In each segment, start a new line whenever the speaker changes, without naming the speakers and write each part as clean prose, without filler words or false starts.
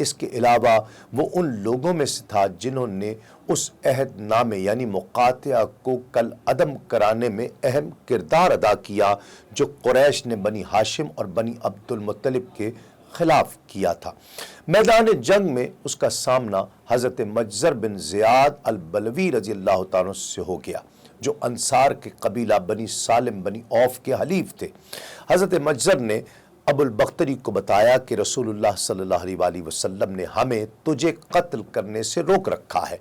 اس کے علاوہ وہ ان لوگوں میں سے تھا جنہوں نے اس عہد نامے یعنی مقاطعہ کو کل عدم کرانے میں اہم کردار ادا کیا جو قریش نے بنی ہاشم اور بنی عبد المطلب کے خلاف کیا تھا۔ میدان جنگ میں اس کا سامنا حضرت مجزر بن زیاد البلوی رضی اللہ تعالیٰ سے ہو گیا جو انصار کے قبیلہ بنی سالم بنی اوف کے حلیف تھے۔ حضرت مجزر نے ابو البختری کو بتایا کہ رسول اللہ صلی اللہ علیہ وآلہ وسلم نے ہمیں تجھے قتل کرنے سے روک رکھا ہے۔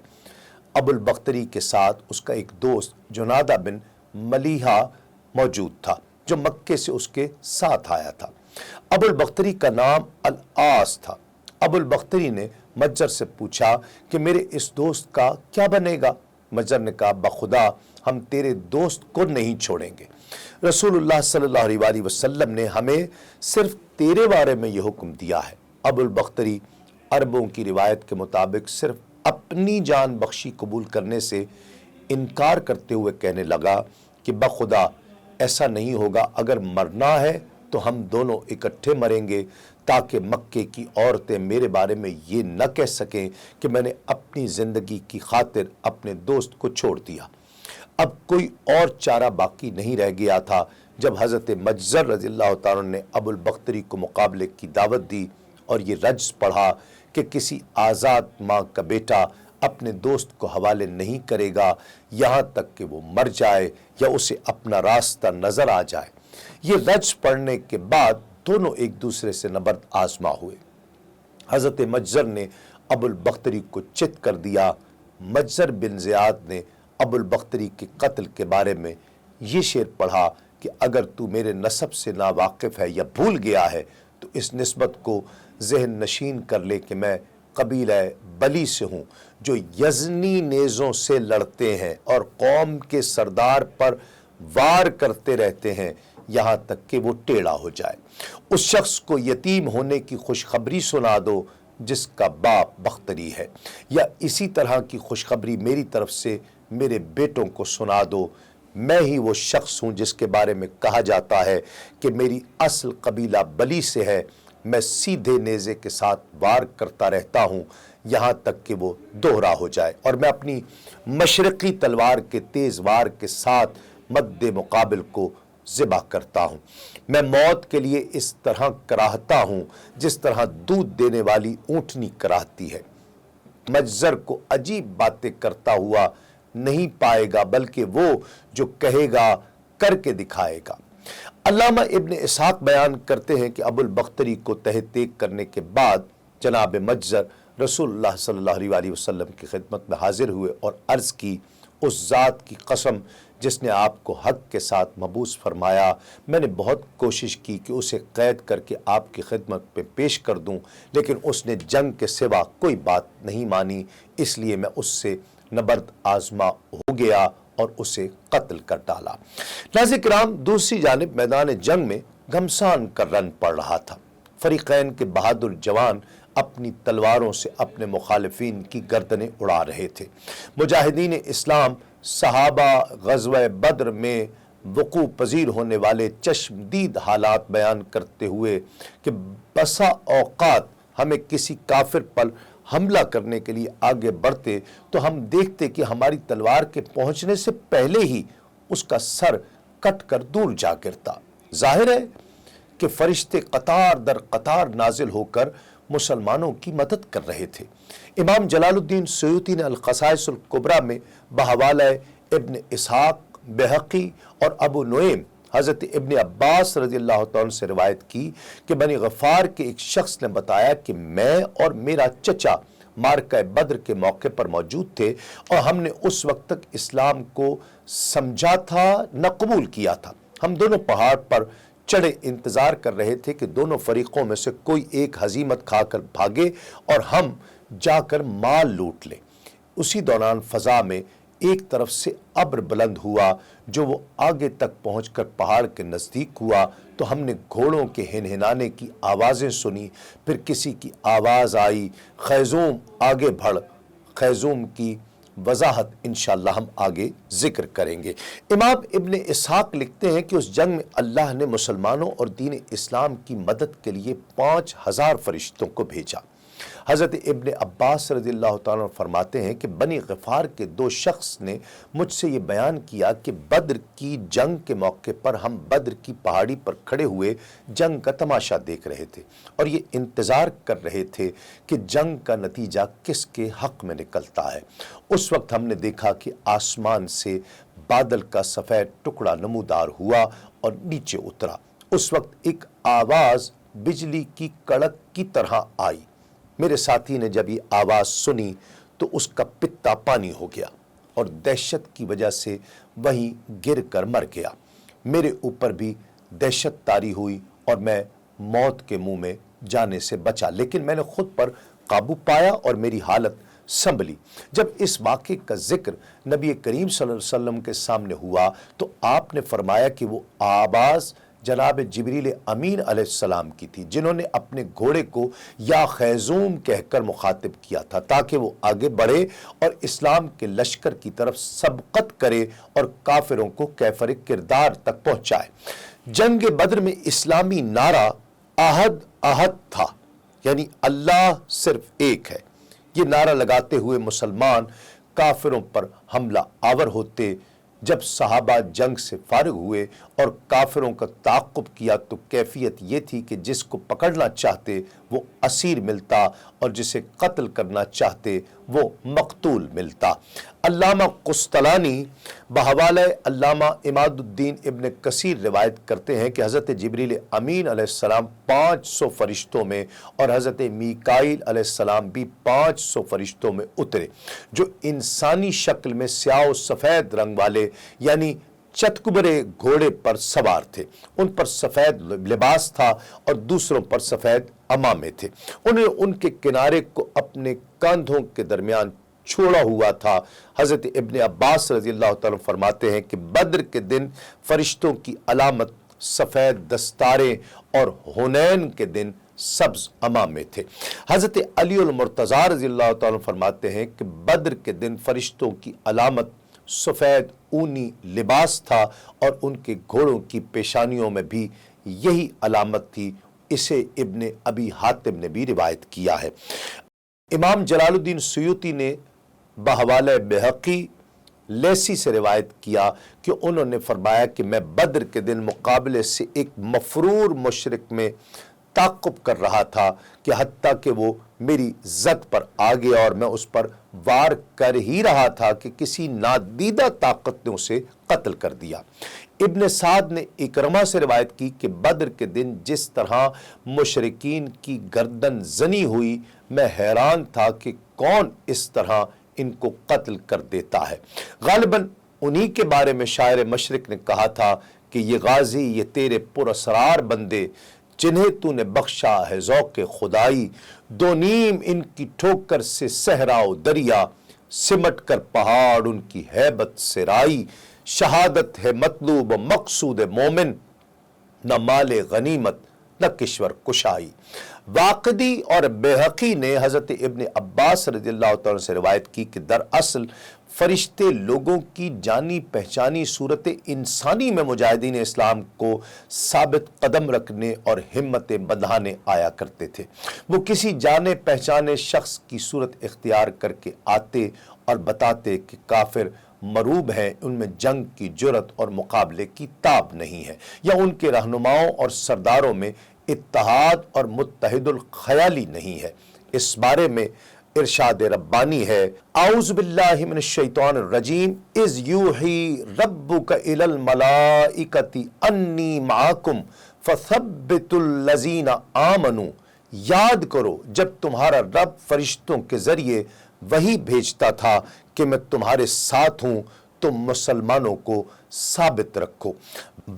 ابو البختری کے ساتھ اس کا ایک دوست جنادہ بن ملیحہ موجود تھا جو مکے سے اس کے ساتھ آیا تھا۔ ابو البختری کا نام العاص تھا۔ ابو البختری نے مجزر سے پوچھا کہ میرے اس دوست کا کیا بنے گا؟ مجزر نے کہا بخدا ہم تیرے دوست کو نہیں چھوڑیں گے۔ رسول اللہ صلی اللہ علیہ وآلہ وسلم نے ہمیں صرف تیرے بارے میں یہ حکم دیا ہے۔ ابو البختری عربوں کی روایت کے مطابق صرف اپنی جان بخشی قبول کرنے سے انکار کرتے ہوئے کہنے لگا کہ بخدا ایسا نہیں ہوگا، اگر مرنا ہے تو ہم دونوں اکٹھے مریں گے تاکہ مکے کی عورتیں میرے بارے میں یہ نہ کہہ سکیں کہ میں نے اپنی زندگی کی خاطر اپنے دوست کو چھوڑ دیا۔ اب کوئی اور چارہ باقی نہیں رہ گیا تھا جب حضرت مجزر رضی اللہ تعالیٰ نے ابو البختری کو مقابلے کی دعوت دی اور یہ رجز پڑھا کہ کسی آزاد ماں کا بیٹا اپنے دوست کو حوالے نہیں کرے گا یہاں تک کہ وہ مر جائے یا اسے اپنا راستہ نظر آ جائے۔ یہ رجز پڑھنے کے بعد دونوں ایک دوسرے سے نبرد آزما ہوئے۔ حضرت مجزر نے ابو البختری کو چت کر دیا۔ مجزر بن زیاد نے ابو البختری کے قتل کے بارے میں یہ شعر پڑھا کہ اگر تو میرے نسب سے ناواقف ہے یا بھول گیا ہے تو اس نسبت کو ذہن نشین کر لے کہ میں قبیلہ بلی سے ہوں جو یزنی نیزوں سے لڑتے ہیں اور قوم کے سردار پر وار کرتے رہتے ہیں یہاں تک کہ وہ ٹیڑھا ہو جائے۔ اس شخص کو یتیم ہونے کی خوشخبری سنا دو جس کا باپ بختری ہے، یا اسی طرح کی خوشخبری میری طرف سے میرے بیٹوں کو سنا دو۔ میں ہی وہ شخص ہوں جس کے بارے میں کہا جاتا ہے کہ میری اصل قبیلہ بلی سے ہے۔ میں سیدھے نیزے کے ساتھ وار کرتا رہتا ہوں یہاں تک کہ وہ دوہرا ہو جائے، اور میں اپنی مشرقی تلوار کے تیز وار کے ساتھ مد مقابل کو ذبح کرتا ہوں۔ میں موت کے لیے اس طرح کراہتا ہوں جس طرح دودھ دینے والی اونٹنی کراہتی ہے۔ مجزر کو عجیب باتیں کرتا ہوا نہیں پائے گا بلکہ وہ جو کہے گا کر کے دکھائے گا۔ علامہ ابن اسحاق بیان کرتے ہیں کہ ابو البختری کو تہ تیگ کرنے کے بعد جناب مجزر رسول اللہ صلی اللہ علیہ وآلہ وسلم کی خدمت میں حاضر ہوئے اور عرض کی اس ذات کی قسم جس نے آپ کو حق کے ساتھ مبعوث فرمایا، میں نے بہت کوشش کی کہ اسے قید کر کے آپ کی خدمت پہ پیش کر دوں لیکن اس نے جنگ کے سوا کوئی بات نہیں مانی، اس لیے میں اس سے نبرد آزما ہو گیا اور اسے قتل کر ڈالا۔ ناظرین کرام، دوسری جانب میدان جنگ میں گھمسان کا رن پڑ رہا تھا۔ فریقین کے بہادر جوان اپنی تلواروں سے اپنے مخالفین کی گردنیں اڑا رہے تھے۔ مجاہدین اسلام صحابہ غزوہ بدر میں وقوع پذیر ہونے والے چشمدید حالات بیان کرتے ہوئے کہ بسا اوقات ہمیں کسی کافر پر حملہ کرنے کے لیے آگے بڑھتے تو ہم دیکھتے کہ ہماری تلوار کے پہنچنے سے پہلے ہی اس کا سر کٹ کر دور جا گرتا۔ ظاہر ہے کہ فرشتے قطار در قطار نازل ہو کر مسلمانوں کی مدد کر رہے تھے۔ امام جلال الدین سیوطی نے الخصائص الکبریٰ میں بحوالہ ابن اسحاق، بہقی اور ابو نعیم حضرت ابن عباس رضی اللہ تعالیٰ سے روایت کی کہ بنی غفار کے ایک شخص نے بتایا کہ میں اور میرا چچا معرکہ بدر کے موقع پر موجود تھے اور ہم نے اس وقت تک اسلام کو سمجھا تھا نہ قبول کیا تھا۔ ہم دونوں پہاڑ پر چڑھے انتظار کر رہے تھے کہ دونوں فریقوں میں سے کوئی ایک ہزیمت کھا کر بھاگے اور ہم جا کر مال لوٹ لیں۔ اسی دوران فضا میں ایک طرف سے ابر بلند ہوا جو وہ آگے تک پہنچ کر پہاڑ کے نزدیک ہوا تو ہم نے گھوڑوں کے ہنہنانے کی آوازیں سنی، پھر کسی کی آواز آئی خیزوم آگے بڑھ۔ خیزوم کی وضاحت انشاءاللہ ہم آگے ذکر کریں گے۔ امام ابن اسحاق لکھتے ہیں کہ اس جنگ میں اللہ نے مسلمانوں اور دین اسلام کی مدد کے لیے 5000 فرشتوں کو بھیجا۔ حضرت ابن عباس رضی اللہ تعالیٰ عنہ فرماتے ہیں کہ بنی غفار کے 2 شخص نے مجھ سے یہ بیان کیا کہ بدر کی جنگ کے موقع پر ہم بدر کی پہاڑی پر کھڑے ہوئے جنگ کا تماشا دیکھ رہے تھے اور یہ انتظار کر رہے تھے کہ جنگ کا نتیجہ کس کے حق میں نکلتا ہے۔ اس وقت ہم نے دیکھا کہ آسمان سے بادل کا سفید ٹکڑا نمودار ہوا اور نیچے اترا۔ اس وقت ایک آواز بجلی کی کڑک کی طرح آئی۔ میرے ساتھی نے جب یہ آواز سنی تو اس کا پتا پانی ہو گیا اور دہشت کی وجہ سے وہیں گر کر مر گیا۔ میرے اوپر بھی دہشت طاری ہوئی اور میں موت کے منہ میں جانے سے بچا، لیکن میں نے خود پر قابو پایا اور میری حالت سنبھلی۔ جب اس واقعے کا ذکر نبی کریم صلی اللہ علیہ وسلم کے سامنے ہوا تو آپ نے فرمایا کہ وہ آواز جناب جبریل امین علیہ السلام کی تھی، جنہوں نے اپنے گھوڑے کو یا خیزوم کہہ کر مخاطب کیا تھا تاکہ وہ آگے بڑھے اور اسلام کے لشکر کی طرف سبقت کرے اور کافروں کو کیفر کردار تک پہنچائے۔ جنگ بدر میں اسلامی نعرہ احد احد تھا، یعنی اللہ صرف ایک ہے۔ یہ نعرہ لگاتے ہوئے مسلمان کافروں پر حملہ آور ہوتے۔ جب صحابہ جنگ سے فارغ ہوئے اور کافروں کا تعاقب کیا تو کیفیت یہ تھی کہ جس کو پکڑنا چاہتے وہ اسیر ملتا اور جسے قتل کرنا چاہتے وہ مقتول ملتا۔ علامہ قسطلانی بحوالہ علامہ عماد الدین ابن کثیر روایت کرتے ہیں کہ حضرت جبریل امین علیہ السلام 500 فرشتوں میں اور حضرت میکائیل علیہ السلام بھی 500 فرشتوں میں اترے، جو انسانی شکل میں سیاہ و سفید رنگ والے یعنی چتکبرے گھوڑے پر سوار تھے۔ ان پر سفید لباس تھا اور دوسروں پر سفید امامے تھے۔ انہیں ان کے کنارے کو اپنے کاندھوں کے درمیان چھوڑا ہوا تھا۔ حضرت ابن عباس رضی اللہ تعالیٰ فرماتے ہیں کہ بدر کے دن فرشتوں کی علامت سفید دستاریں اور حنین کے دن سبز امامے تھے۔ حضرت علی المرتضیٰ رضی اللہ تعالیٰ فرماتے ہیں کہ بدر کے دن فرشتوں کی علامت سفید اونی لباس تھا اور ان کے گھوڑوں کی پیشانیوں میں بھی یہی علامت تھی۔ اسے ابن ابی حاتم نے بھی روایت کیا ہے۔ امام جلال الدین سیوطی نے بحوالہ بہقی لیسی سے روایت کیا کہ انہوں نے فرمایا کہ میں بدر کے دن مقابلے سے ایک مفرور مشرک میں تعاقب کر رہا تھا کہ حتیٰ کہ وہ میری زد پر آ گیا اور میں اس پر وار کر ہی رہا تھا کہ کسی نادیدہ طاقت نے اسے قتل کر دیا۔ ابن سعد نے اکرمہ سے روایت کی کہ بدر کے دن جس طرح مشرکین کی گردن زنی ہوئی، میں حیران تھا کہ کون اس طرح ان کو قتل کر دیتا ہے۔ غالباً انہی کے بارے میں شاعر مشرق نے کہا تھا کہ یہ غازی، یہ تیرے پراسرار بندے، جنہیں تو نے بخشا ہے ذوق خدائی، دو نیم ان کی ٹھوکر سے صحرا و دریا، سمٹ کر پہاڑ ان کی ہیبت سے رائی، شہادت ہے مطلوب و مقصود مومن، نہ مال غنیمت نہ کشور کشائی۔ واقدی اور بیہقی نے حضرت ابن عباس رضی اللہ تعالیٰ سے روایت کی کہ دراصل فرشتے لوگوں کی جانی پہچانی صورت انسانی میں مجاہدین اسلام کو ثابت قدم رکھنے اور ہمت بندھانے آیا کرتے تھے۔ وہ کسی جانے پہچانے شخص کی صورت اختیار کر کے آتے اور بتاتے کہ کافر مروب ہیں، ان میں جنگ کی جرت اور مقابلے کی تاب نہیں ہے، یا ان کے رہنماؤں اور سرداروں میں اتحاد اور متحد الخیالی نہیں ہے۔ اس بارے میں ارشاد ربانی ہے، اعوذ باللہ من الشیطان الرجیم، اذ یوحی ربک الی الملائکۃ انی معکم فثبتوا الذین آمنوا، یاد کرو جب تمہارا رب فرشتوں کے ذریعے وہی بھیجتا تھا کہ میں تمہارے ساتھ ہوں، تم مسلمانوں کو ثابت رکھو۔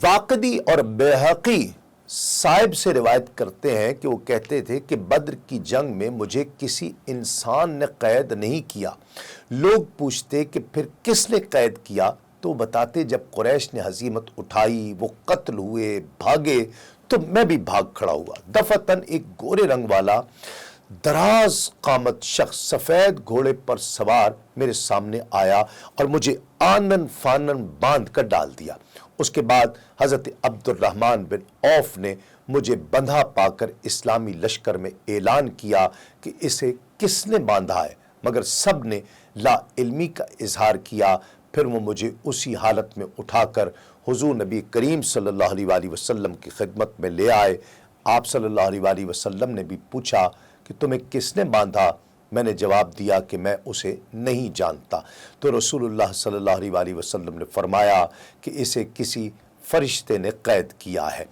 واقدی اور بیہقی صاحب سے روایت کرتے ہیں کہ وہ کہتے تھے کہ بدر کی جنگ میں مجھے کسی انسان نے قید نہیں کیا۔ لوگ پوچھتے کہ پھر کس نے قید کیا تو بتاتے جب قریش نے ہزیمت اٹھائی، وہ قتل ہوئے، بھاگے تو میں بھی بھاگ کھڑا ہوا۔ دفعتاً ایک گورے رنگ والا دراز قامت شخص سفید گھوڑے پر سوار میرے سامنے آیا اور مجھے آنن فانن باندھ کر ڈال دیا۔ اس کے بعد حضرت عبد الرحمن بن عوف نے مجھے بندھا پا کر اسلامی لشکر میں اعلان کیا کہ اسے کس نے باندھا ہے، مگر سب نے لا علمی کا اظہار کیا۔ پھر وہ مجھے اسی حالت میں اٹھا کر حضور نبی کریم صلی اللہ علیہ وآلہ وسلم کی خدمت میں لے آئے۔ آپ صلی اللہ علیہ وآلہ وسلم نے بھی پوچھا کہ تمہیں کس نے باندھا؟ میں نے جواب دیا کہ میں اسے نہیں جانتا۔ تو رسول اللہ صلی اللہ علیہ وآلہ وسلم نے فرمایا کہ اسے کسی فرشتے نے قید کیا ہے۔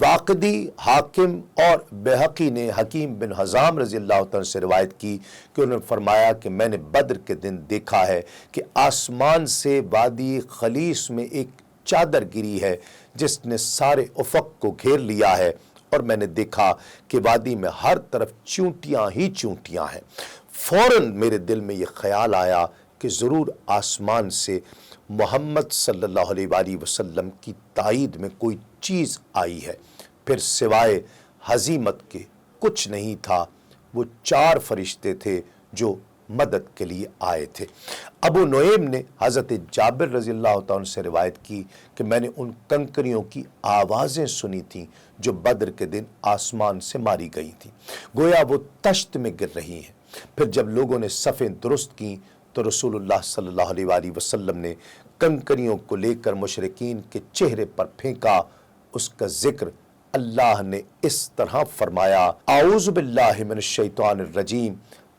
واقدی، حاکم اور بہقی نے حکیم بن حزام رضی اللہ عنہ سے روایت کی کہ انہوں نے فرمایا کہ میں نے بدر کے دن دیکھا ہے کہ آسمان سے وادی خلیص میں ایک چادر گری ہے جس نے سارے افق کو گھیر لیا ہے، اور میں نے دیکھا کہ وادی میں ہر طرف چونٹیاں ہی چونٹیاں ہیں۔ فوراً میرے دل میں یہ خیال آیا کہ ضرور آسمان سے محمد صلی اللہ علیہ وآلہ وسلم کی تائید میں کوئی چیز آئی ہے۔ پھر سوائے ہزیمت کے کچھ نہیں تھا۔ وہ 4 فرشتے تھے جو مدد کے لیے آئے تھے۔ ابو نعیم نے حضرت جابر رضی اللہ عنہ سے روایت کی کہ میں نے ان کنکریوں کی آوازیں سنی تھیں جو بدر کے دن آسمان سے ماری گئی تھیں، گویا وہ تشت میں گر رہی ہیں۔ پھر جب لوگوں نے صفیں درست کیں تو رسول اللہ صلی اللہ علیہ وآلہ وسلم نے کنکریوں کو لے کر مشرکین کے چہرے پر پھینکا۔ اس کا ذکر اللہ نے اس طرح فرمایا: اعوذ باللہ من الشیطان الرجیم،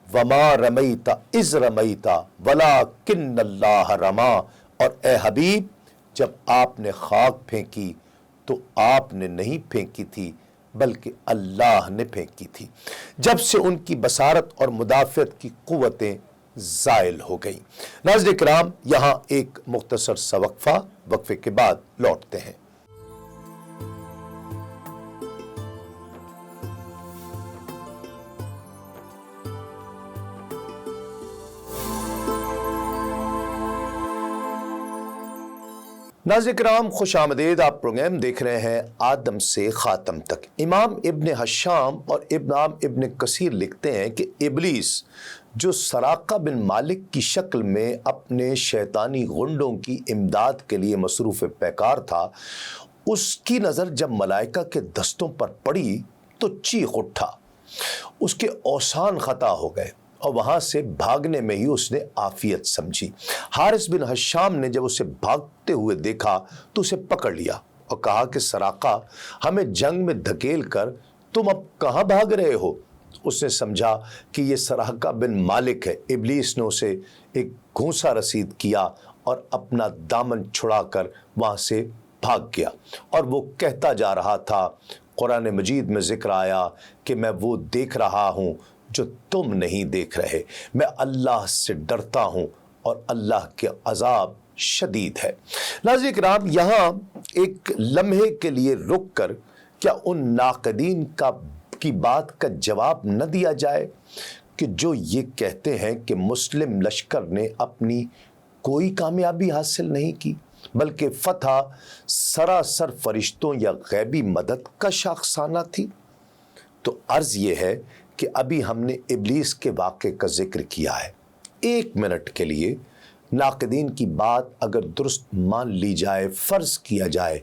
وما رمیت اذ رمیت ولکن اللہ رما۔ اور اے حبیب، جب آپ نے خاک پھینکی تو آپ نے نہیں پھینکی تھی بلکہ اللہ نے پھینکی تھی۔ جب سے ان کی بصارت اور مدافعت کی قوتیں زائل ہو گئیں۔ ناظرین کرام، یہاں ایک مختصر سا وقفہ، وقفے کے بعد لوٹتے ہیں۔ ناظرین کرام، خوش آمدید۔ آپ پروگرام دیکھ رہے ہیں آدم سے خاتم تک۔ امام ابن حشام اور امام ابن کثیر لکھتے ہیں کہ ابلیس جو سراقہ بن مالک کی شکل میں اپنے شیطانی غنڈوں کی امداد کے لیے مصروف پیکار تھا، اس کی نظر جب ملائکہ کے دستوں پر پڑی تو چیخ اٹھا، اس کے اوسان خطا ہو گئے اور وہاں سے بھاگنے میں ہی اس نے عافیت سمجھی۔ حارث بن حشام نے جب اسے بھاگتے ہوئے دیکھا تو اسے پکڑ لیا اور کہا کہ سراقہ، ہمیں جنگ میں دھکیل کر تم اب کہاں بھاگ رہے ہو؟ اس نے سمجھا کہ یہ سراقہ بن مالک ہے۔ ابلیس نے اسے ایک گھونسا رسید کیا اور اپنا دامن چھڑا کر وہاں سے بھاگ گیا، اور وہ کہتا جا رہا تھا، قرآن مجید میں ذکر آیا کہ میں وہ دیکھ رہا ہوں جو تم نہیں دیکھ رہے، میں اللہ سے ڈرتا ہوں اور اللہ کے عذاب شدید ہے۔ ناظرین کرام، یہاں ایک لمحے کے لیے رک کر کیا ان ناقدین کی بات کا جواب نہ دیا جائے کہ جو یہ کہتے ہیں کہ مسلم لشکر نے اپنی کوئی کامیابی حاصل نہیں کی بلکہ فتح سراسر فرشتوں یا غیبی مدد کا شاخسانہ تھی؟ تو عرض یہ ہے کہ ابھی ہم نے ابلیس کے واقعے کا ذکر کیا ہے۔ 1 منٹ کے لیے ناقدین کی بات اگر درست مان لی جائے، فرض کیا جائے،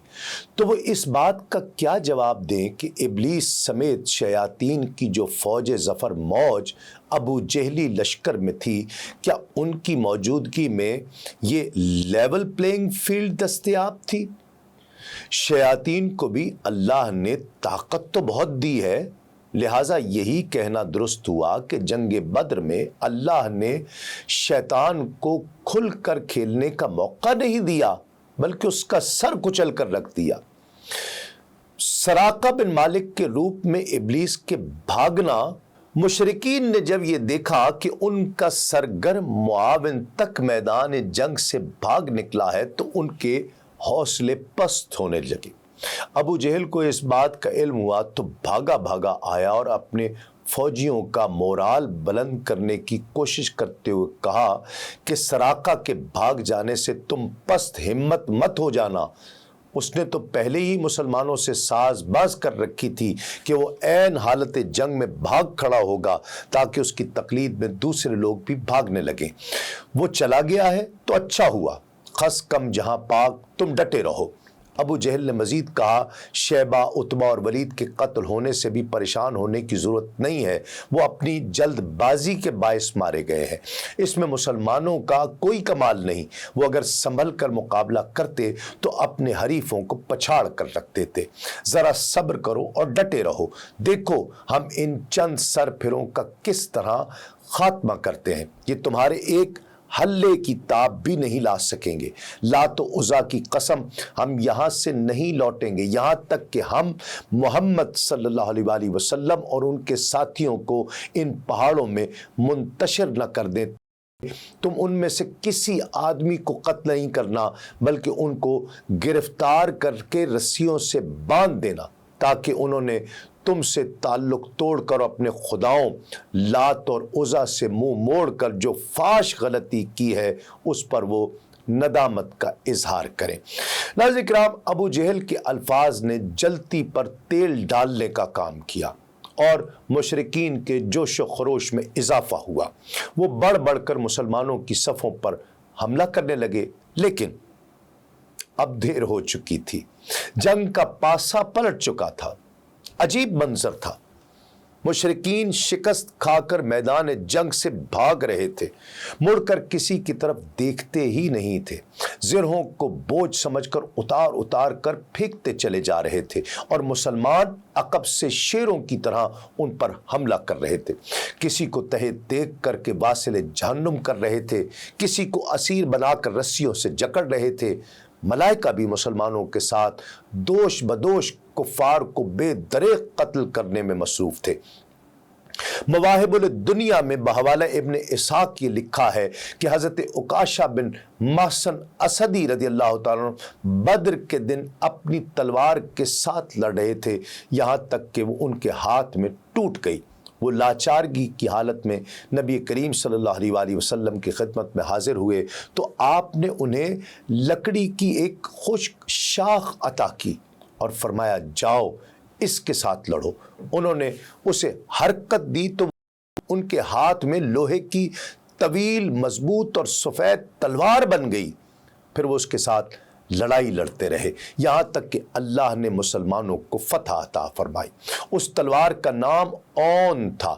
تو وہ اس بات کا کیا جواب دیں کہ ابلیس سمیت شیاطین کی جو فوج ظفر موج ابو جہلی لشکر میں تھی، کیا ان کی موجودگی میں یہ لیول پلینگ فیلڈ دستیاب تھی؟ شیاطین کو بھی اللہ نے طاقت تو بہت دی ہے، لہٰذا یہی کہنا درست ہوا کہ جنگ بدر میں اللہ نے شیطان کو کھل کر کھیلنے کا موقع نہیں دیا بلکہ اس کا سر کچل کر رکھ دیا۔ سراقہ بن مالک کے روپ میں ابلیس کے بھاگنا، مشرکین نے جب یہ دیکھا کہ ان کا سرگرم معاون تک میدان جنگ سے بھاگ نکلا ہے تو ان کے حوصلے پست ہونے لگے۔ ابو جہل کو اس بات کا علم ہوا تو بھاگا بھاگا آیا اور اپنے فوجیوں کا مورال بلند کرنے کی کوشش کرتے ہوئے کہا کہ سراقہ کے بھاگ جانے سے تم پست ہمت مت ہو جانا۔ اس نے تو پہلے ہی مسلمانوں سے ساز باز کر رکھی تھی کہ وہ عین حالت جنگ میں بھاگ کھڑا ہوگا تاکہ اس کی تقلید میں دوسرے لوگ بھی بھاگنے لگیں۔ وہ چلا گیا ہے تو اچھا ہوا، خس کم جہاں پاک، تم ڈٹے رہو۔ ابو جہل نے مزید کہا شیبہ، عتبہ اور ولید کے قتل ہونے سے بھی پریشان ہونے کی ضرورت نہیں ہے، وہ اپنی جلد بازی کے باعث مارے گئے ہیں، اس میں مسلمانوں کا کوئی کمال نہیں، وہ اگر سنبھل کر مقابلہ کرتے تو اپنے حریفوں کو پچھاڑ کر رکھ دیتے، ذرا صبر کرو اور ڈٹے رہو، دیکھو ہم ان چند سر پھروں کا کس طرح خاتمہ کرتے ہیں، یہ تمہارے ایک حلے کی تاب بھی نہیں لا سکیں گے، لات و عزا کی قسم ہم یہاں سے نہیں لوٹیں گے یہاں تک کہ ہم محمد صلی اللہ علیہ وآلہ وسلم اور ان کے ساتھیوں کو ان پہاڑوں میں منتشر نہ کر دیں۔ تم ان میں سے کسی آدمی کو قتل نہیں کرنا بلکہ ان کو گرفتار کر کے رسیوں سے باندھ دینا، تاکہ انہوں نے تم سے تعلق توڑ کر اپنے خداؤں لات اور عزا سے منہ موڑ کر جو فاش غلطی کی ہے اس پر وہ ندامت کا اظہار کریں۔ ناظرین کرام، ابو جہل کے الفاظ نے جلتی پر تیل ڈالنے کا کام کیا اور مشرکین کے جوش و خروش میں اضافہ ہوا، وہ بڑھ بڑھ کر مسلمانوں کی صفوں پر حملہ کرنے لگے، لیکن اب دیر ہو چکی تھی، جنگ کا پاسا پلٹ چکا تھا۔ عجیب منظر تھا، مشرکین شکست کھا کر میدان جنگ سے بھاگ رہے تھے، مڑ کر کسی کی طرف دیکھتے ہی نہیں تھے، زرہوں کو بوجھ سمجھ کر اتار اتار کر پھینکتے چلے جا رہے تھے اور مسلمان عقب سے شیروں کی طرح ان پر حملہ کر رہے تھے، کسی کو تہے دیکھ کر کے واصل جہنم کر رہے تھے، کسی کو اسیر بنا کر رسیوں سے جکڑ رہے تھے۔ ملائکہ بھی مسلمانوں کے ساتھ دوش بدوش کفار کو بے دریغ قتل کرنے میں مصروف تھے۔ مواہب الدنیا میں بحوالہ ابن اسحاق یہ لکھا ہے کہ حضرت عکاشہ بن محصن اسدی رضی اللہ تعالیٰ عنہ بدر کے دن اپنی تلوار کے ساتھ لڑ رہے تھے، یہاں تک کہ وہ ان کے ہاتھ میں ٹوٹ گئی۔ وہ لاچارگی کی حالت میں نبی کریم صلی اللہ علیہ وآلہ وسلم کی خدمت میں حاضر ہوئے تو آپ نے انہیں لکڑی کی ایک خشک شاخ عطا کی اور فرمایا جاؤ اس کے ساتھ لڑو۔ انہوں نے اسے حرکت دی تو ان کے ہاتھ میں لوہے کی طویل مضبوط اور سفید تلوار بن گئی، پھر وہ اس کے ساتھ لڑائی لڑتے رہے یہاں تک کہ اللہ نے مسلمانوں کو فتح عطا فرمائی۔ اس تلوار کا نام اون تھا۔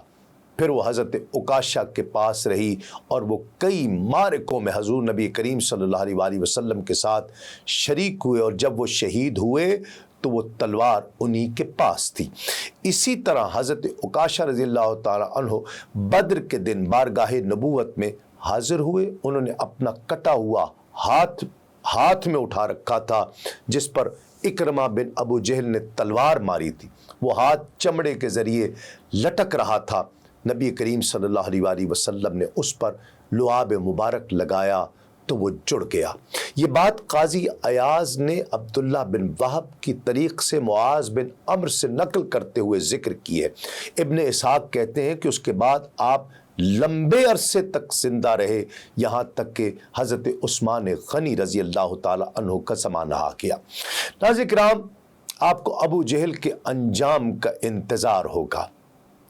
پھر وہ حضرت عکاشہ کے پاس رہی اور وہ کئی معرکوں میں حضور نبی کریم صلی اللہ علیہ وآلہ وسلم کے ساتھ شریک ہوئے اور جب وہ شہید ہوئے تو وہ تلوار انہی کے پاس تھی۔ اسی طرح حضرت عکاشہ رضی اللہ تعالی عنہ بدر کے دن بارگاہ نبوت میں حاضر ہوئے، انہوں نے اپنا کٹا ہوا ہاتھ میں اٹھا رکھا تھا جس پر اکرمہ بن ابو جہل نے تلوار ماری تھی، وہ ہاتھ چمڑے کے ذریعے لٹک رہا تھا، نبی کریم صلی اللہ علیہ وآلہ وسلم نے اس پر لعاب مبارک لگایا تو وہ جڑ گیا۔ یہ بات قاضی ایاز نے عبداللہ بن وہب کی طریق سے معاذ بن عمرو سے نقل کرتے ہوئے ذکر کی ہے۔ ابن اسحاق کہتے ہیں کہ اس کے بعد آپ لمبے عرصے تک زندہ رہے یہاں تک کہ حضرت عثمان غنی رضی اللہ تعالی عنہ کا زمانہ آ گیا۔ ناظرین کرام، آپ کو ابو جہل کے انجام کا انتظار ہوگا،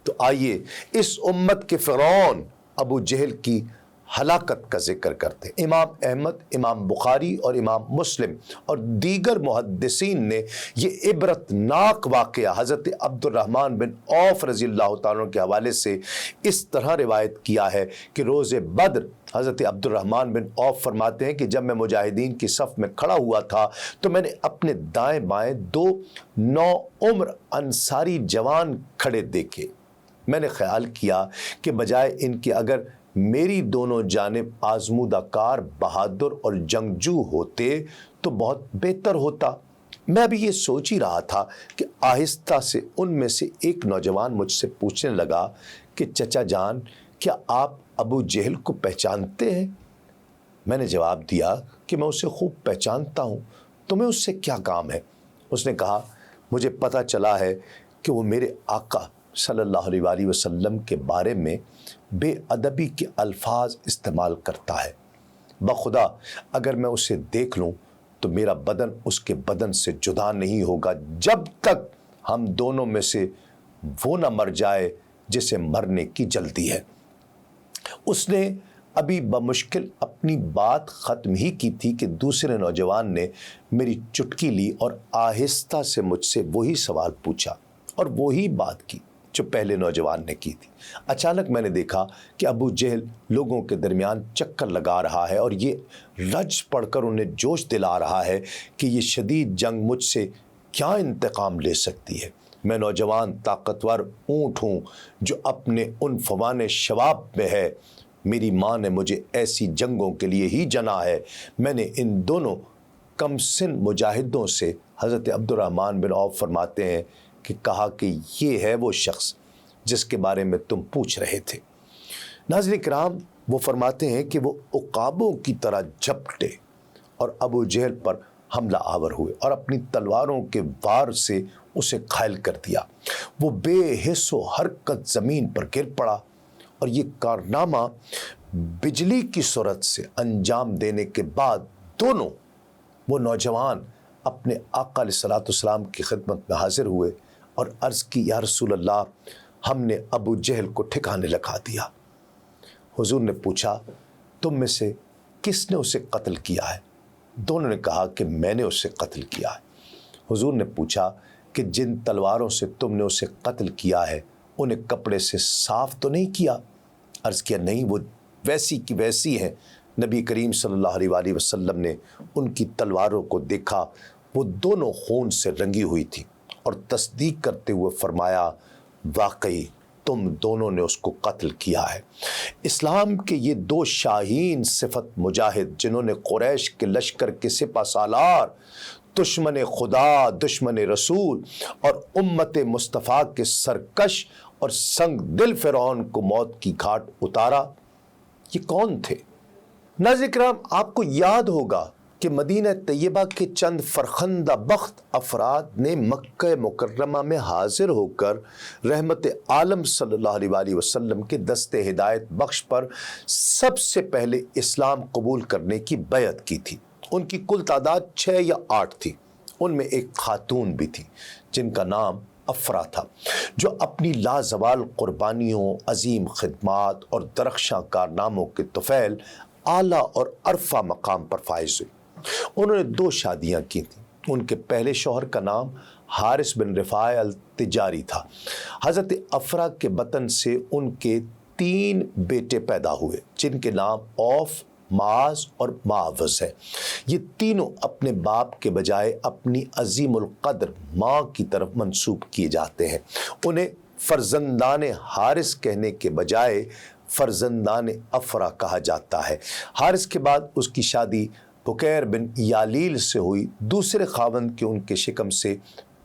تو آئیے اس امت کے فرعون ابو جہل کی ہلاکت کا ذکر کرتے ہیں۔ امام احمد، امام بخاری اور امام مسلم اور دیگر محدثین نے یہ عبرتناک واقعہ حضرت عبد الرحمن بن عوف رضی اللہ تعالیٰ کے حوالے سے اس طرح روایت کیا ہے کہ روز بدر حضرت عبد الرحمن بن عوف فرماتے ہیں کہ جب میں مجاہدین کی صف میں کھڑا ہوا تھا تو میں نے اپنے دائیں بائیں دو نوعمر انصاری جوان کھڑے دیکھے، میں نے خیال کیا کہ بجائے ان کے اگر میری دونوں جانب آزمودہ کار، بہادر اور جنگجو ہوتے تو بہت بہتر ہوتا۔ میں ابھی یہ سوچ ہی رہا تھا کہ آہستہ سے ان میں سے ایک نوجوان مجھ سے پوچھنے لگا کہ چچا جان، کیا آپ ابو جہل کو پہچانتے ہیں؟ میں نے جواب دیا کہ میں اسے خوب پہچانتا ہوں، تمہیں اس سے کیا کام ہے؟ اس نے کہا مجھے پتہ چلا ہے کہ وہ میرے آقا صلی اللہ علیہ وآلہ وسلم کے بارے میں بے ادبی کے الفاظ استعمال کرتا ہے، بخدا اگر میں اسے دیکھ لوں تو میرا بدن اس کے بدن سے جدا نہیں ہوگا جب تک ہم دونوں میں سے وہ نہ مر جائے جسے مرنے کی جلدی ہے۔ اس نے ابھی بمشکل اپنی بات ختم ہی کی تھی کہ دوسرے نوجوان نے میری چٹکی لی اور آہستہ سے مجھ سے وہی سوال پوچھا اور وہی بات کی جو پہلے نوجوان نے کی تھی۔ اچانک میں نے دیکھا کہ ابو جہل لوگوں کے درمیان چکر لگا رہا ہے اور یہ رج پڑھ کر انہیں جوش دلا رہا ہے کہ یہ شدید جنگ مجھ سے کیا انتقام لے سکتی ہے۔ میں نوجوان طاقتور اونٹ ہوں جو اپنے ان فوان شباب میں ہے۔ میری ماں نے مجھے ایسی جنگوں کے لیے ہی جنا ہے۔ میں نے ان دونوں کم سن مجاہدوں سے، حضرت عبد الرحمن بن عوف فرماتے ہیں کہ کہا کہ یہ ہے وہ شخص جس کے بارے میں تم پوچھ رہے تھے۔ ناظرین کرام، وہ فرماتے ہیں کہ وہ عقابوں کی طرح جھپٹے اور ابو جہل پر حملہ آور ہوئے اور اپنی تلواروں کے وار سے اسے گھائل کر دیا۔ وہ بے حس و حرکت زمین پر گر پڑا اور یہ کارنامہ بجلی کی صورت سے انجام دینے کے بعد دونوں وہ نوجوان اپنے آقا علیہ الصلوۃ والسلام کی خدمت میں حاضر ہوئے اور عرض کی، یا رسول اللہ، ہم نے ابو جہل کو ٹھکانے لگا دیا۔ حضور نے پوچھا، تم میں سے کس نے اسے قتل کیا ہے؟ دونوں نے کہا کہ میں نے اسے قتل کیا ہے۔ حضور نے پوچھا کہ جن تلواروں سے تم نے اسے قتل کیا ہے انہیں کپڑے سے صاف تو نہیں کیا؟ عرض کیا، نہیں، وہ ویسی کی ویسی ہیں۔ نبی کریم صلی اللہ علیہ وآلہ وسلم نے ان کی تلواروں کو دیکھا، وہ دونوں خون سے رنگی ہوئی تھی، اور تصدیق کرتے ہوئے فرمایا، واقعی تم دونوں نے اس کو قتل کیا ہے۔ اسلام کے یہ دو شاہین صفت مجاہد جنہوں نے قریش کے لشکر کے سپہ سالار، دشمن خدا، دشمن رسول اور امت مصطفیٰ کے سرکش اور سنگ دل فرعون کو موت کی گھاٹ اتارا، یہ کون تھے؟ ناظرین کرام، آپ کو یاد ہوگا کہ مدینہ طیبہ کے چند فرخندہ بخت افراد نے مکہ مکرمہ میں حاضر ہو کر رحمت عالم صلی اللہ علیہ وآلہ وسلم کے دست ہدایت بخش پر سب سے پہلے اسلام قبول کرنے کی بیعت کی تھی۔ ان کی کل تعداد 6 یا 8 تھی۔ ان میں ایک خاتون بھی تھی جن کا نام افرا تھا، جو اپنی لازوال قربانیوں، عظیم خدمات اور درخشاں کارناموں کے طفیل اعلیٰ اور عرفہ مقام پر فائز ہوئی۔ انہوں نے 2 شادیاں کی تھیں۔ ان کے پہلے شوہر کا نام حارث بن رفاع التجاری تھا۔ حضرت افرا کے بطن سے ان کے 3 بیٹے پیدا ہوئے جن کے نام عوف، معاذ اور معاوض ہے۔ یہ تینوں اپنے باپ کے بجائے اپنی عظیم القدر ماں کی طرف منسوب کیے جاتے ہیں۔ انہیں فرزندان حارث کہنے کے بجائے فرزندان افرا کہا جاتا ہے۔ حارث کے بعد اس کی شادی بکیر بن یالیل سے ہوئی۔ دوسرے خاوند کے ان کے شکم سے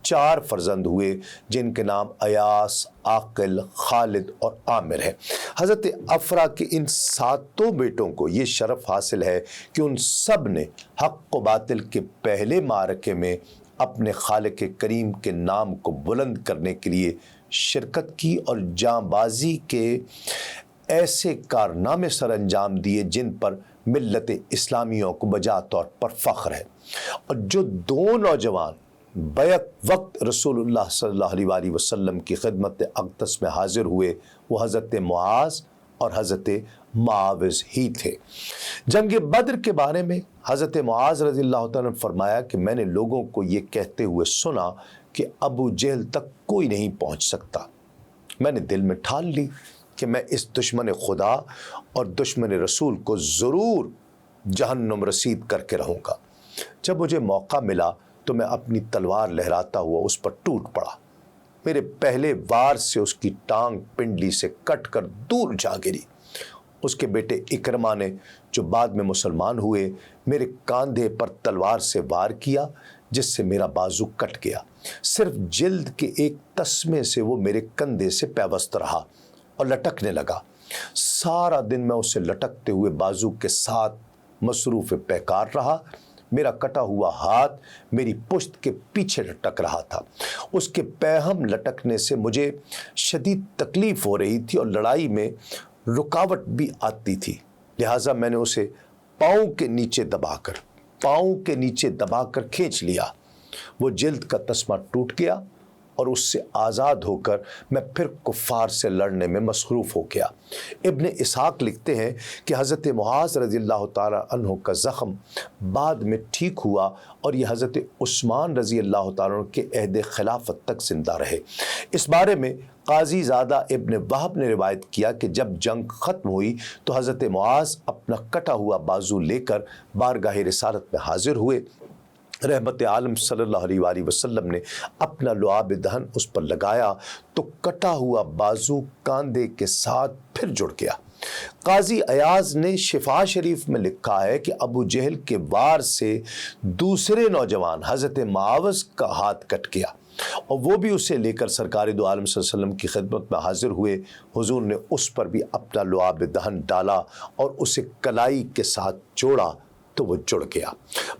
4 فرزند ہوئے جن کے نام ایاس، عاقل، خالد اور عامر ہے۔ حضرت افرا کے ان 7 بیٹوں کو یہ شرف حاصل ہے کہ ان سب نے حق و باطل کے پہلے معرکے میں اپنے خالق کریم کے نام کو بلند کرنے کے لیے شرکت کی اور جاں بازی کے ایسے کارنامے سر انجام دیے جن پر ملت اسلامیوں کو بجا طور پر فخر ہے۔ اور جو 2 نوجوان بیک وقت رسول اللہ صلی اللہ علیہ وآلہ وسلم کی خدمت اقدس میں حاضر ہوئے، وہ حضرت معاذ اور حضرت معاوض ہی تھے۔ جنگ بدر کے بارے میں حضرت معاذ رضی اللہ تعالیٰ نے فرمایا کہ میں نے لوگوں کو یہ کہتے ہوئے سنا کہ ابو جہل تک کوئی نہیں پہنچ سکتا۔ میں نے دل میں ٹھان لی کہ میں اس دشمن خدا اور دشمن رسول کو ضرور جہنم رسید کر کے رہوں گا۔ جب مجھے موقع ملا تو میں اپنی تلوار لہراتا ہوا اس پر ٹوٹ پڑا۔ میرے پہلے وار سے اس کی ٹانگ پنڈلی سے کٹ کر دور جا گری۔ اس کے بیٹے اکرمہ نے، جو بعد میں مسلمان ہوئے، میرے کاندھے پر تلوار سے وار کیا جس سے میرا بازو کٹ گیا۔ صرف جلد کے ایک تسمے سے وہ میرے کندھے سے پیوست رہا اور لٹکنے لگا۔ سارا دن میں اسے لٹکتے ہوئے بازو کے ساتھ مصروف پیکار رہا۔ میرا کٹا ہوا ہاتھ میری پشت کے پیچھے لٹک رہا تھا۔ اس کے پیہم لٹکنے سے مجھے شدید تکلیف ہو رہی تھی اور لڑائی میں رکاوٹ بھی آتی تھی، لہٰذا میں نے اسے پاؤں کے نیچے دبا کر کھینچ لیا۔ وہ جلد کا تسمہ ٹوٹ گیا اور اس سے آزاد ہو کر میں پھر کفار سے لڑنے میں مصروف ہو گیا۔ ابن اسحاق لکھتے ہیں کہ حضرت معاذ رضی اللہ تعالیٰ عنہ کا زخم بعد میں ٹھیک ہوا اور یہ حضرت عثمان رضی اللہ تعالیٰ عنہ کے عہد خلافت تک زندہ رہے۔ اس بارے میں قاضی زادہ ابن وہب نے روایت کیا کہ جب جنگ ختم ہوئی تو حضرت معاذ اپنا کٹا ہوا بازو لے کر بارگاہ رسالت میں حاضر ہوئے۔ رحمت عالم صلی اللہ علیہ وآلہ وسلم نے اپنا لعاب دہن اس پر لگایا تو کٹا ہوا بازو کاندھے کے ساتھ پھر جڑ گیا۔ قاضی ایاز نے شفا شریف میں لکھا ہے کہ ابو جہل کے وار سے دوسرے نوجوان حضرت معاوض کا ہاتھ کٹ گیا اور وہ بھی اسے لے کر سرکار دو عالم صلی اللہ علیہ وسلم کی خدمت میں حاضر ہوئے۔ حضور نے اس پر بھی اپنا لعاب دہن ڈالا اور اسے کلائی کے ساتھ جوڑا تو وہ جڑ گیا۔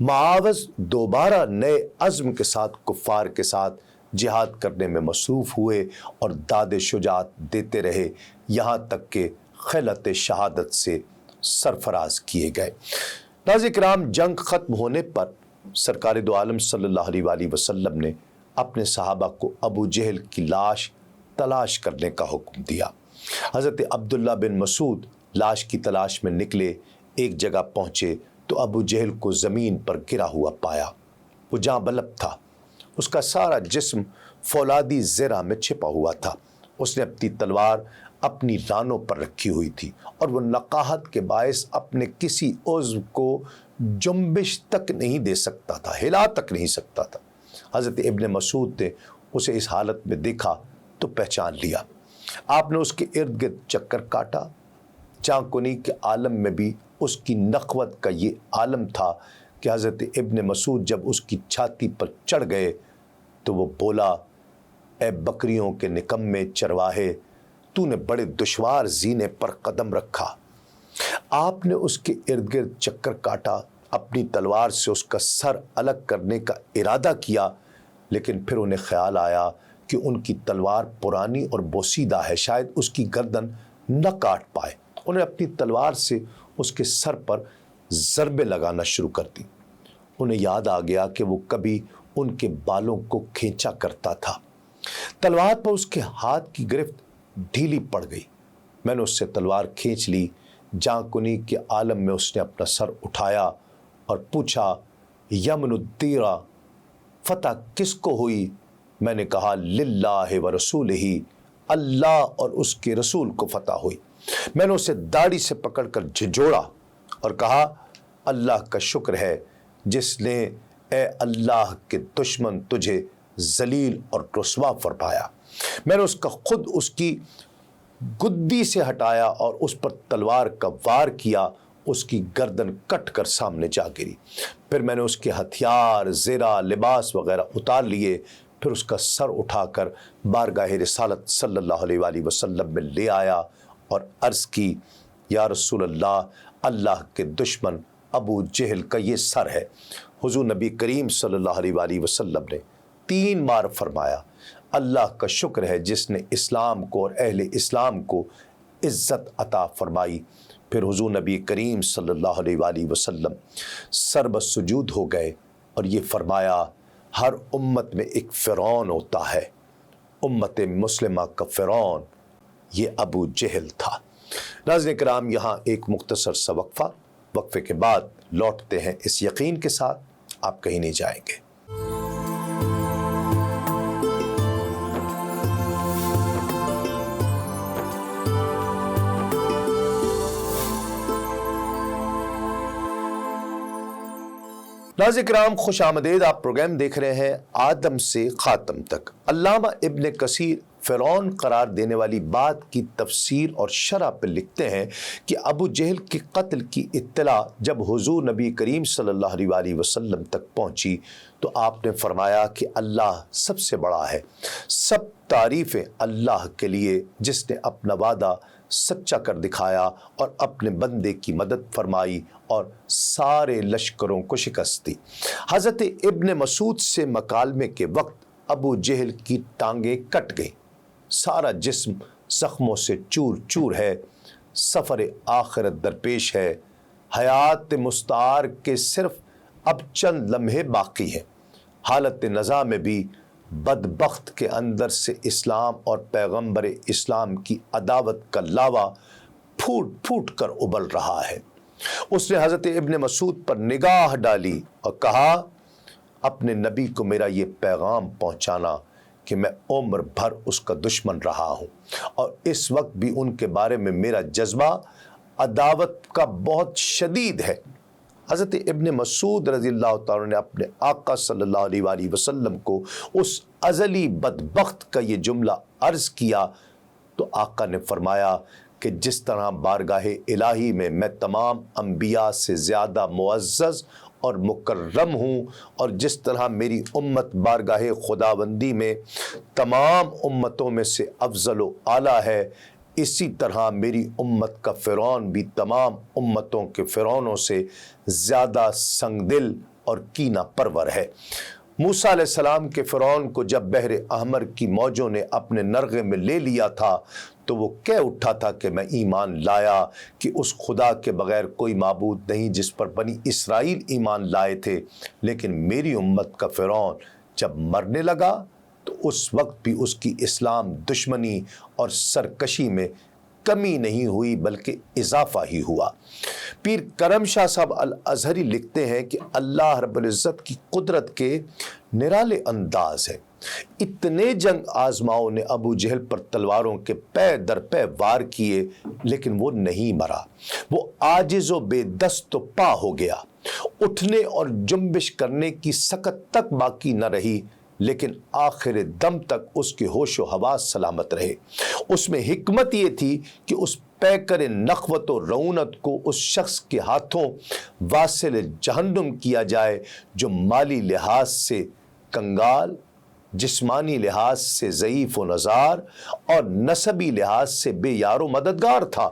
معاوض دوبارہ نئے عزم کے ساتھ کفار کے ساتھ جہاد کرنے میں مصروف ہوئے اور داد شجاعت دیتے رہے یہاں تک کہ خلعت شہادت سے سرفراز کیے گئے۔ ناظرین کرام، جنگ ختم ہونے پر سرکار دو عالم صلی اللہ علیہ وآلہ وسلم نے اپنے صحابہ کو ابو جہل کی لاش تلاش کرنے کا حکم دیا۔ حضرت عبداللہ بن مسعود لاش کی تلاش میں نکلے، ایک جگہ پہنچے تو ابو جہل کو زمین پر گرا ہوا پایا۔ وہ جاں بلب تھا، اس کا سارا جسم فولادی زرہ میں چھپا ہوا تھا۔ اس نے اپنی تلوار اپنی رانوں پر رکھی ہوئی تھی اور وہ نقاہت کے باعث اپنے کسی عضو کو جنبش تک نہیں دے سکتا تھا، ہلا تک نہیں سکتا تھا۔ حضرت ابن مسعود نے اسے اس حالت میں دیکھا تو پہچان لیا۔ آپ نے اس کے ارد گرد چکر کاٹا۔ چاکنی کے عالم میں بھی اس کی نخوت کا یہ عالم تھا کہ حضرت ابن مسعود جب اس کی چھاتی پر چڑھ گئے تو وہ بولا، اے بکریوں کے نکمے چرواہے، تو نے بڑے دشوار زینے پر قدم رکھا۔ آپ نے اس کے ارد گرد چکر کاٹا، اپنی تلوار سے اس کا سر الگ کرنے کا ارادہ کیا، لیکن پھر انہیں خیال آیا کہ ان کی تلوار پرانی اور بوسیدہ ہے، شاید اس کی گردن نہ کاٹ پائے۔ انہیں اپنی تلوار سے اس کے سر پر ضربیں لگانا شروع کر دی۔ انہیں یاد آ گیا کہ وہ کبھی ان کے بالوں کو کھینچا کرتا تھا۔ تلوار پر اس کے ہاتھ کی گرفت ڈھیلی پڑ گئی۔ میں نے اس سے تلوار کھینچ لی۔ جاں کنی کے عالم میں اس نے اپنا سر اٹھایا اور پوچھا، یمن الدیرہ، فتح کس کو ہوئی؟ میں نے کہا، للہ و رسولہ، اللہ اور اس کے رسول کو فتح ہوئی۔ میں نے اسے داڑھی سے پکڑ کر جھنجھوڑا اور کہا، اللہ کا شکر ہے جس نے اے اللہ کے دشمن تجھے ذلیل اور رسوا فرمایا۔ میں نے خود اس کی گدی سے ہٹایا اور اس پر تلوار کا وار کیا، اس کی گردن کٹ کر سامنے جا گری۔ پھر میں نے اس کے ہتھیار، زرہ، لباس وغیرہ اتار لیے، پھر اس کا سر اٹھا کر بارگاہ رسالت صلی اللہ علیہ وآلہ وسلم میں لے آیا اور عرض کی، یا رسول اللہ، اللہ کے دشمن ابو جہل کا یہ سر ہے۔ حضور نبی کریم صلی اللہ علیہ وآلہ وسلم نے 3 بار فرمایا، اللہ کا شکر ہے جس نے اسلام کو اور اہل اسلام کو عزت عطا فرمائی۔ پھر حضور نبی کریم صلی اللہ علیہ وآلہ وسلم سر بسجود ہو گئے اور یہ فرمایا، ہر امت میں ایک فرعون ہوتا ہے، امت مسلمہ کا فرعون یہ ابو جہل تھا۔ ناظرین کرام، یہاں ایک مختصر سا وقفے کے بعد لوٹتے ہیں اس یقین کے ساتھ، آپ کہیں نہیں جائیں گے۔ ناظرین کرام، خوش آمدید، آپ پروگرام دیکھ رہے ہیں آدم سے خاتم تک۔ علامہ ابن کثیر فرعون قرار دینے والی بات کی تفسیر اور شرح پہ لکھتے ہیں کہ ابو جہل کے قتل کی اطلاع جب حضور نبی کریم صلی اللہ علیہ وآلہ وسلم تک پہنچی تو آپ نے فرمایا کہ اللہ سب سے بڑا ہے، سب تعریفیں اللہ کے لیے جس نے اپنا وعدہ سچا کر دکھایا اور اپنے بندے کی مدد فرمائی اور سارے لشکروں کو شکست دی۔ حضرت ابن مسعود سے مکالمے کے وقت ابو جہل کی ٹانگیں کٹ گئیں، سارا جسم زخموں سے چور چور ہے، سفر آخرت درپیش ہے، حیات مستعار کے صرف اب چند لمحے باقی ہیں۔ حالت نزا میں بھی بدبخت کے اندر سے اسلام اور پیغمبر اسلام کی عداوت کا لاوا پھوٹ پھوٹ کر ابل رہا ہے۔ اس نے حضرت ابن مسعود پر نگاہ ڈالی اور کہا اپنے نبی کو میرا یہ پیغام پہنچانا کہ میں عمر بھر اس کا دشمن رہا ہوں اور اس وقت بھی ان کے بارے میں میرا جذبہ عداوت کا بہت شدید ہے۔ حضرت ابن مسعود رضی اللہ تعالیٰ نے اپنے آقا صلی اللہ علیہ وآلہ وسلم کو اس ازلی بدبخت کا یہ جملہ عرض کیا تو آقا نے فرمایا کہ جس طرح بارگاہ الہی میں تمام انبیاء سے زیادہ معزز اور مکرم ہوں اور جس طرح میری امت بارگاہ خداوندی میں تمام امتوں میں سے افضل و اعلیٰ ہے، اسی طرح میری امت کا فرعون بھی تمام امتوں کے فرعونوں سے زیادہ سنگ دل اور کینہ پرور ہے۔ موسیٰ علیہ السلام کے فرعون کو جب بحر احمر کی موجوں نے اپنے نرغے میں لے لیا تھا تو وہ کہہ اٹھا تھا کہ میں ایمان لایا کہ اس خدا کے بغیر کوئی معبود نہیں جس پر بنی اسرائیل ایمان لائے تھے، لیکن میری امت کا فرعون جب مرنے لگا تو اس وقت بھی اس کی اسلام دشمنی اور سرکشی میں کمی نہیں ہوئی بلکہ اضافہ ہی ہوا۔ پیر کرم شاہ صاحب الازہری لکھتے ہیں کہ اللہ رب العزت کی قدرت کے نرالے انداز ہے۔ اتنے جنگ آزماؤں نے ابو جہل پر تلواروں کے پے در پے وار کیے لیکن وہ نہیں مرا، وہ عاجز و بے دست و پا ہو گیا، اٹھنے اور جنبش کرنے کی سکت تک باقی نہ رہی، لیکن آخر دم تک اس کے ہوش و حواس سلامت رہے۔ اس میں حکمت یہ تھی کہ اس پیکر نخوت و رعونت کو اس شخص کے ہاتھوں واصل جہنم کیا جائے جو مالی لحاظ سے کنگال، جسمانی لحاظ سے ضعیف و نزار اور نسبی لحاظ سے بے یار و مددگار تھا۔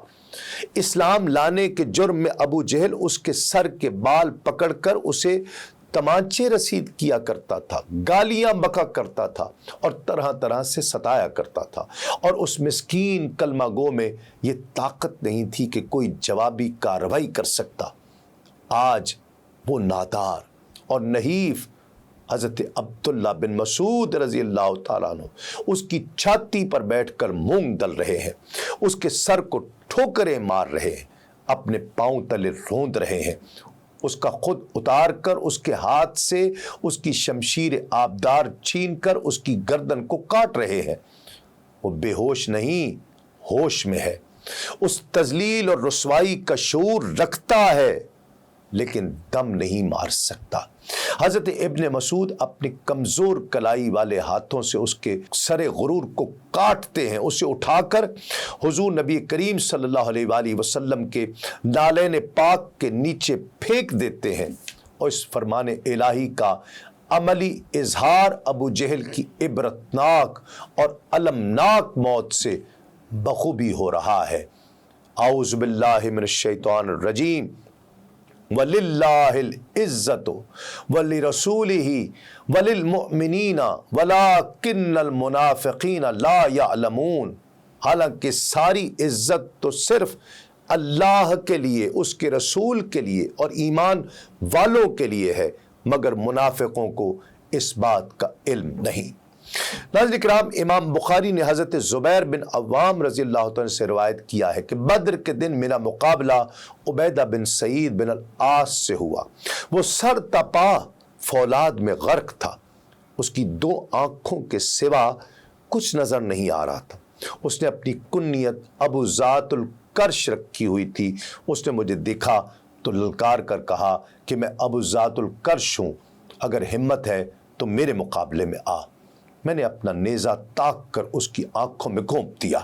اسلام لانے کے جرم میں ابو جہل اس کے سر کے بال پکڑ کر اسے تمانچے رسید کیا کرتا تھا، گالیاں بکا کرتا تھا اور طرح طرح سے ستایا کرتا تھا، اور اس مسکین کلمہ گو میں یہ طاقت نہیں تھی کہ کوئی جوابی کارروائی کر سکتا۔ آج وہ نادار اور نحیف حضرت عبداللہ بن مسعود رضی اللہ تعالیٰ عنہ اس کی چھاتی پر بیٹھ کر مونگ دل رہے ہیں، اس کے سر کو ٹھوکریں مار رہے ہیں، اپنے پاؤں تلے روند رہے ہیں، اس کا خود اتار کر اس کے ہاتھ سے اس کی شمشیر آبدار چھین کر اس کی گردن کو کاٹ رہے ہیں۔ وہ بے ہوش نہیں، ہوش میں ہے، اس تذلیل اور رسوائی کا شعور رکھتا ہے لیکن دم نہیں مار سکتا۔ حضرت ابن مسعود اپنی کمزور کلائی والے ہاتھوں سے اس کے سر غرور کو کاٹتے ہیں، اسے اٹھا کر حضور نبی کریم صلی اللہ علیہ وآلہ وسلم کے نالین پاک کے نیچے پھینک دیتے ہیں، اور اس فرمان الہی کا عملی اظہار ابو جہل کی عبرتناک اور المناک موت سے بخوبی ہو رہا ہے۔ اعوذ باللہ من الشیطان الرجیم۔ وَلِلَّهِ الْعِزَّةُ وَلِرَسُولِهِ وَلِلْمُؤْمِنِينَ وَلَكِنَّ الْمُنَافِقِينَ لَا يَعْلَمُونَ۔ حالانکہ ساری عزت تو صرف اللہ کے لیے، اس کے رسول کے لیے اور ایمان والوں کے لیے ہے، مگر منافقوں کو اس بات کا علم نہیں۔ ناظرین کرام، امام بخاری نے حضرت زبیر بن عوام رضی اللہ تعالیٰ سے روایت کیا ہے کہ بدر کے دن میرا مقابلہ عبیدہ بن سعید بن العاص سے ہوا۔ وہ سر تپا فولاد میں غرق تھا، اس کی 2 آنکھوں کے سوا کچھ نظر نہیں آ رہا تھا۔ اس نے اپنی کنیت ابو ذات الکرش رکھی ہوئی تھی۔ اس نے مجھے دیکھا تو للکار کر کہا کہ میں ابو ذات الکرش ہوں، اگر ہمت ہے تو میرے مقابلے میں آ۔ میں نے اپنا نیزہ تاک کر اس کی آنکھوں میں گھونپ دیا،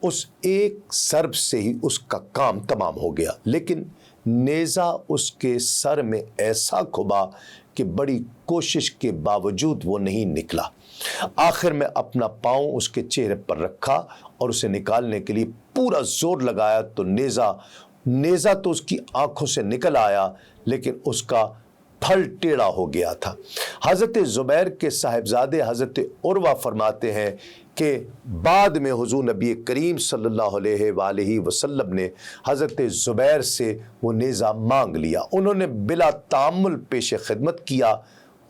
اس ایک ضرب سے ہی اس کا کام تمام ہو گیا، لیکن نیزہ اس کے سر میں ایسا کھبا کہ بڑی کوشش کے باوجود وہ نہیں نکلا۔ آخر میں اپنا پاؤں اس کے چہرے پر رکھا اور اسے نکالنے کے لیے پورا زور لگایا تو نیزہ تو اس کی آنکھوں سے نکل آیا، لیکن اس کا پھل ٹیڑھا ہو گیا تھا۔ حضرت زبیر کے صاحبزادے حضرت عروہ فرماتے ہیں کہ بعد میں حضور نبی کریم صلی اللہ علیہ وآلہ وسلم نے حضرت زبیر سے وہ نیزہ مانگ لیا۔ انہوں نے بلا تامل پیش خدمت کیا،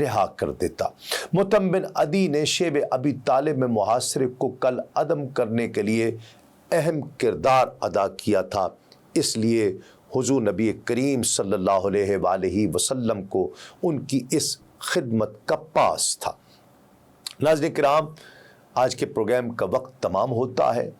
رہا کر دیتا۔ مطعم بن عدی نے شیب ابی طالب میں محاصرے کو کل عدم کرنے کے لیے اہم کردار ادا کیا تھا، اس لیے حضور نبی کریم صلی اللہ علیہ وآلہ وسلم کو ان کی اس خدمت کا پاس تھا۔ ناظرین کرام، آج کے پروگرام کا وقت تمام ہوتا ہے۔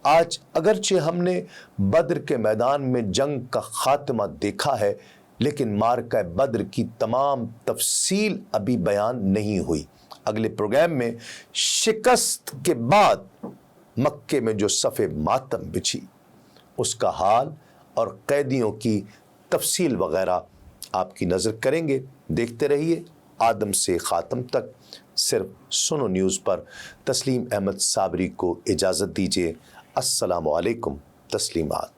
آج اگرچہ ہم نے بدر کے میدان میں جنگ کا خاتمہ دیکھا ہے، لیکن معرکہ بدر کی تمام تفصیل ابھی بیان نہیں ہوئی۔ اگلے پروگرام میں شکست کے بعد مکے میں جو صف ماتم بچھی، اس کا حال اور قیدیوں کی تفصیل وغیرہ آپ کی نظر کریں گے۔ دیکھتے رہیے آدم سے خاتم تک، صرف سنو نیوز پر۔ تسلیم احمد صابری کو اجازت دیجیے۔ السلام علیکم۔ تسلیمات۔